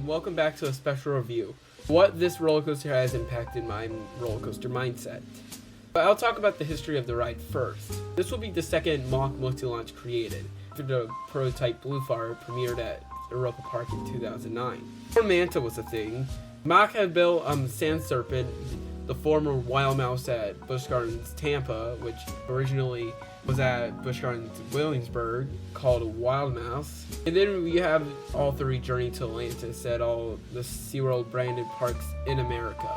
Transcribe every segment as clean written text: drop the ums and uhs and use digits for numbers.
and welcome back to a special review. What this roller coaster has impacted my roller coaster mindset. But I'll talk about the history of the ride first. This will be the second mock multi-launch created, after the prototype Bluefire premiered at Europa Park in 2009. Before Manta was a thing, Mach had built Sand Serpent, the former Wild Mouse at Busch Gardens Tampa, which originally was at Busch Gardens Williamsburg, called Wild Mouse. And then we have all three Journey to Atlantis at all the Seaworld branded parks in America.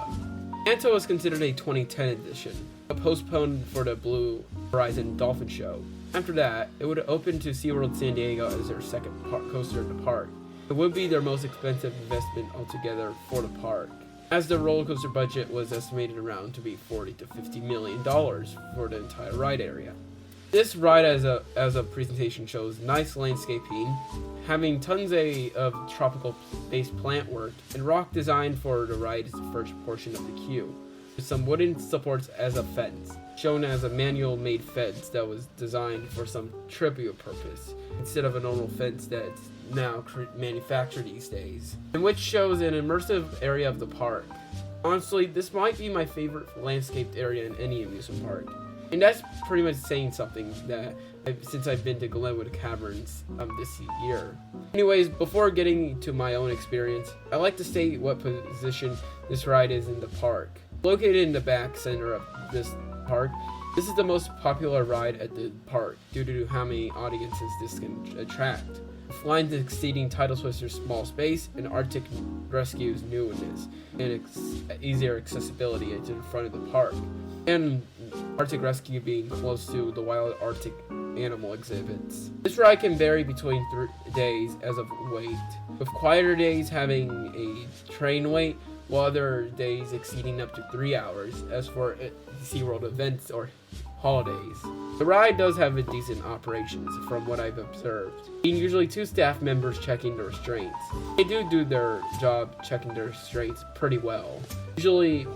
Manta was considered a 2010 edition, but postponed for the Blue Horizon Dolphin Show. After that, it would open to Seaworld San Diego as their second coaster in the park. It would be their most expensive investment altogether for the park, as the roller coaster budget was estimated around to be $40 to $50 million for the entire ride area. This ride as a presentation shows nice landscaping, having tons of tropical-based plant work, and rock design for the ride's first portion of the queue, with some wooden supports as a fence, shown as a manual-made fence that was designed for some tribute purpose, instead of a normal fence that's now manufactured these days, and which shows an immersive area of the park. Honestly, this might be my favorite landscaped area in any amusement park. And that's pretty much saying something since I've been to Glenwood Caverns this year. Anyways, before getting to my own experience, I'd like to state what position this ride is in the park. Located in the back center of this park, this is the most popular ride at the park due to how many audiences this can attract. Lines exceeding Tidal Twister's small space and Arctic Rescue's newness and easier accessibility into the front of the park, and Arctic Rescue being close to the wild Arctic animal exhibits. This ride can vary between 3 days as of wait, with quieter days having a train wait, while other days exceeding up to 3 hours as for SeaWorld events or holidays. The ride does have a decent operations from what I've observed, being usually 2 staff members checking the restraints. They do their job checking the restraints pretty well, usually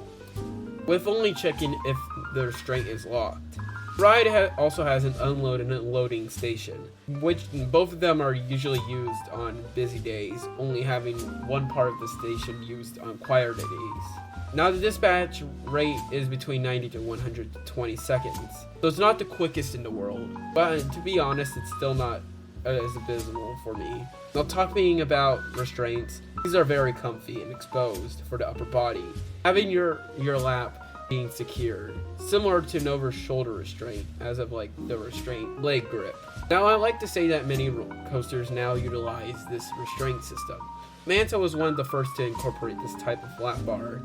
with only checking if the restraint is locked. The ride also has an unload and unloading station, which both of them are usually used on busy days, only having one part of the station used on quieter days. Now the dispatch rate is between 90 to 120 seconds, so it's not the quickest in the world, but to be honest, it's still not as abysmal for me. Now talking about restraints, these are very comfy and exposed for the upper body, having your lap being secured, similar to Nova's shoulder restraint, as of like the restraint leg grip. Now I like to say that many coasters now utilize this restraint system. Manta was one of the first to incorporate this type of lap bar.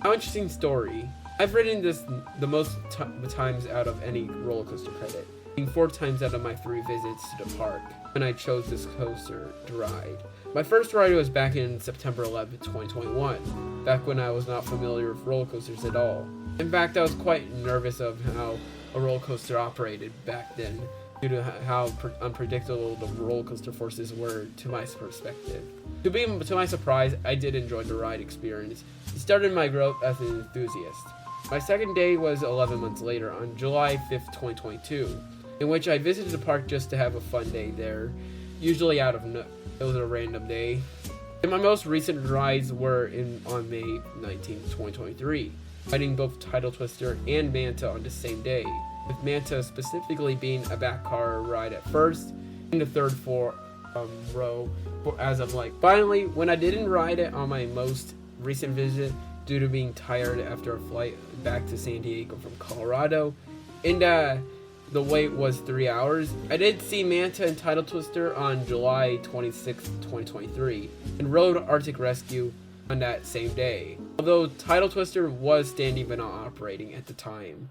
How interesting story. I've ridden this the most times out of any roller coaster credit, being 4 times out of my 3 visits to the park when I chose this coaster to ride. My first ride was back in September 11, 2021, back when I was not familiar with roller coasters at all. In fact, I was quite nervous of how a roller coaster operated back then, due to how unpredictable the roller coaster forces were to my perspective. To my surprise, I did enjoy the ride experience. It started my growth as an enthusiast. My second day was 11 months later, on July 5th, 2022, in which I visited the park just to have a fun day there, usually it was a random day. And my most recent rides were on May 19th, 2023, riding both Tidal Twister and Manta on the same day, with Manta specifically being a back car ride at first, and the third row as of like. Finally, when I didn't ride it on my most recent visit due to being tired after a flight back to San Diego from Colorado, and the wait was 3 hours, I did see Manta and Tidal Twister on July 26, 2023, and rode Arctic Rescue on that same day, although Tidal Twister was standing but not operating at the time.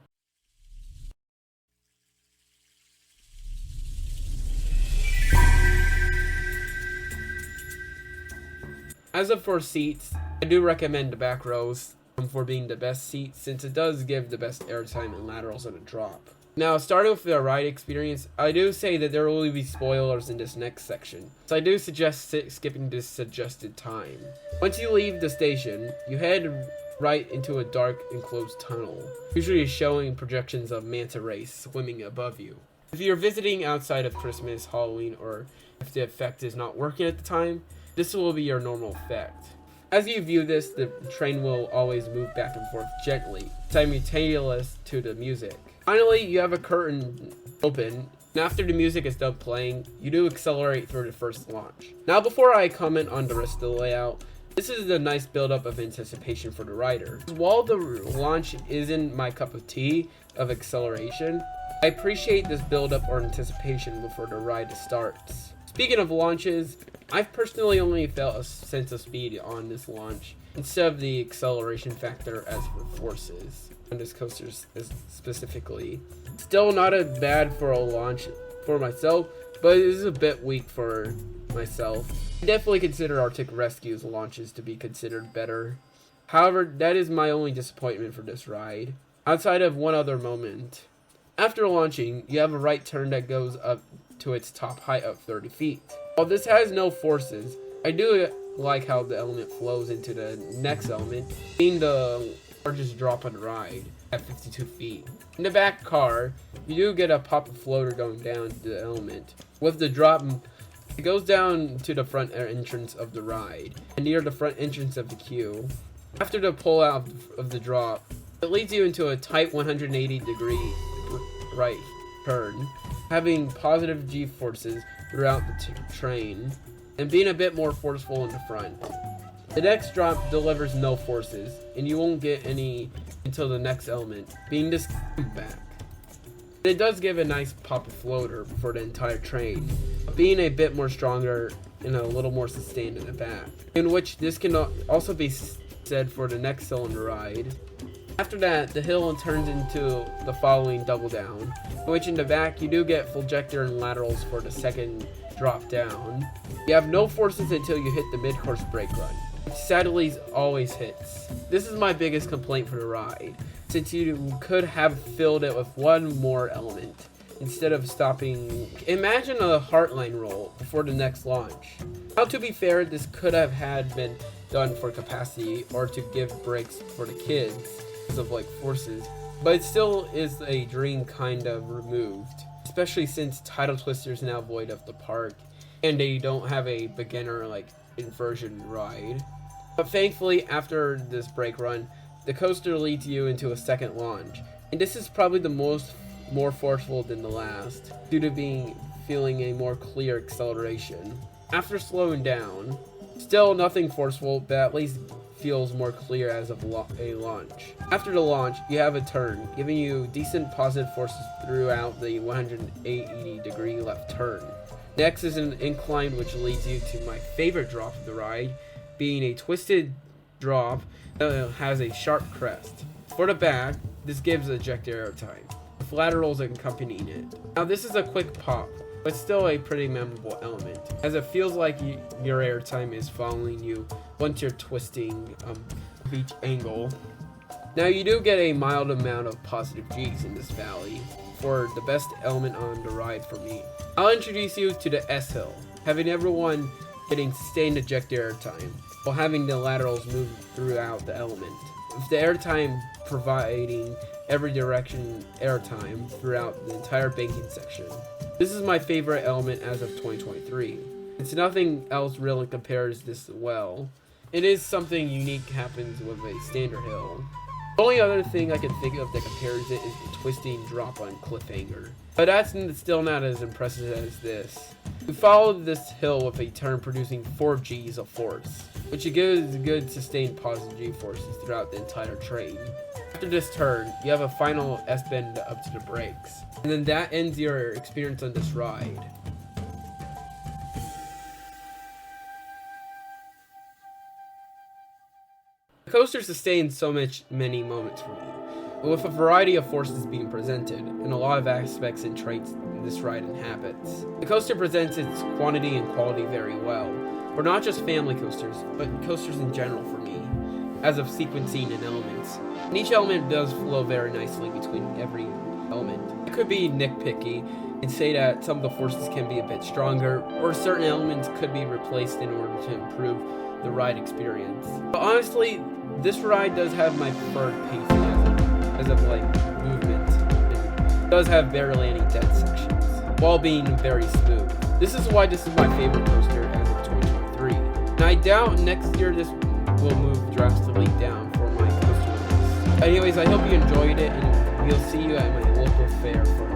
As for seats, I do recommend the back rows for being the best seat, since it does give the best airtime and laterals on a drop. Now, starting with the ride experience, I do say that there will be spoilers in this next section, so I do suggest skipping this suggested time. Once you leave the station, you head right into a dark enclosed tunnel, usually showing projections of manta rays swimming above you. If you're visiting outside of Christmas, Halloween, or if the effect is not working at the time, this will be your normal effect. As you view this, the train will always move back and forth gently, simultaneous to the music. Finally, you have a curtain open, and after the music is done playing, you do accelerate through the first launch. Now before I comment on the rest of the layout, this is a nice build-up of anticipation for the rider. While the launch isn't my cup of tea of acceleration, I appreciate this build-up or anticipation before the ride starts. Speaking of launches, I've personally only felt a sense of speed on this launch, instead of the acceleration factor as for forces on this coaster specifically. Still not as bad for a launch for myself, but it is a bit weak for myself. I definitely consider Arctic Rescue's launches to be considered better. However, that is my only disappointment for this ride, outside of one other moment. After launching, you have a right turn that goes up to its top height of 30 feet. While this has no forces, I do like how the element flows into the next element, being the largest drop on the ride at 52 feet. In the back car, you do get a pop-up floater going down to the element. With the drop, it goes down to the front entrance of the ride, and near the front entrance of the queue. After the pull out of the drop, it leads you into a tight 180-degree right turn, having positive G-forces throughout the train, and being a bit more forceful in the front. The next drop delivers no forces, and you won't get any until the next element, being this back. It does give a nice pop-up floater for the entire train, being a bit more stronger and a little more sustained in the back, in which this can also be said for the next cylinder ride. After that, the hill turns into the following double down, in which in the back you do get fuljector and laterals for the second drop down. You have no forces until you hit the mid-course brake run, which sadly always hits. This is my biggest complaint for the ride, since you could have filled it with one more element instead of stopping. Imagine a Heartline roll before the next launch. Now to be fair, this could have been done for capacity or to give breaks for the kids of like forces, but it still is a dream kind of removed, especially since Tidal Twister is now void of the park and they don't have a beginner like inversion ride. But thankfully, after this brake run, the coaster leads you into a second launch, and this is probably the more forceful than the last, due to feeling a more clear acceleration. After slowing down, still nothing forceful, but at least feels more clear as of a launch. After the launch, you have a turn, giving you decent positive forces throughout the 180-degree left turn. Next is an incline which leads you to my favorite drop of the ride, being a twisted drop that has a sharp crest. For the back, this gives ejector airtime, with laterals accompanying it. Now this is a quick pop, but still a pretty memorable element, as it feels like your airtime is following you once you're twisting each angle. Now you do get a mild amount of positive G's in this valley, for the best element on the ride for me. I'll introduce you to the S-Hill, having everyone getting sustained ejector airtime, while having the laterals move throughout the element, with the airtime providing every direction airtime throughout the entire banking section. This is my favorite element as of 2023. It's nothing else really compares this well. It is something unique happens with a standard hill. The only other thing I can think of that compares it is the twisting drop on Cliffhanger, but that's still not as impressive as this. We followed this hill with a turn producing 4 G's of force, which gives good sustained positive G forces throughout the entire train. After this turn, you have a final S-bend up to the brakes, and then that ends your experience on this ride. The coaster sustains many moments for me, with a variety of forces being presented, and a lot of aspects and traits this ride inhabits. The coaster presents its quantity and quality very well, for not just family coasters, but coasters in general for me, as of sequencing and elements. And each element does flow very nicely between every element. I could be nitpicky and say that some of the forces can be a bit stronger, or certain elements could be replaced in order to improve the ride experience. But honestly, this ride does have my preferred pacing as of like movement. It does have barely any dead sections, while being very smooth. This is why this is my favorite coaster as of 2023. Now I doubt next year this will move drastically down for my coaster release. Anyways, I hope you enjoyed it, and we'll see you at my local fair for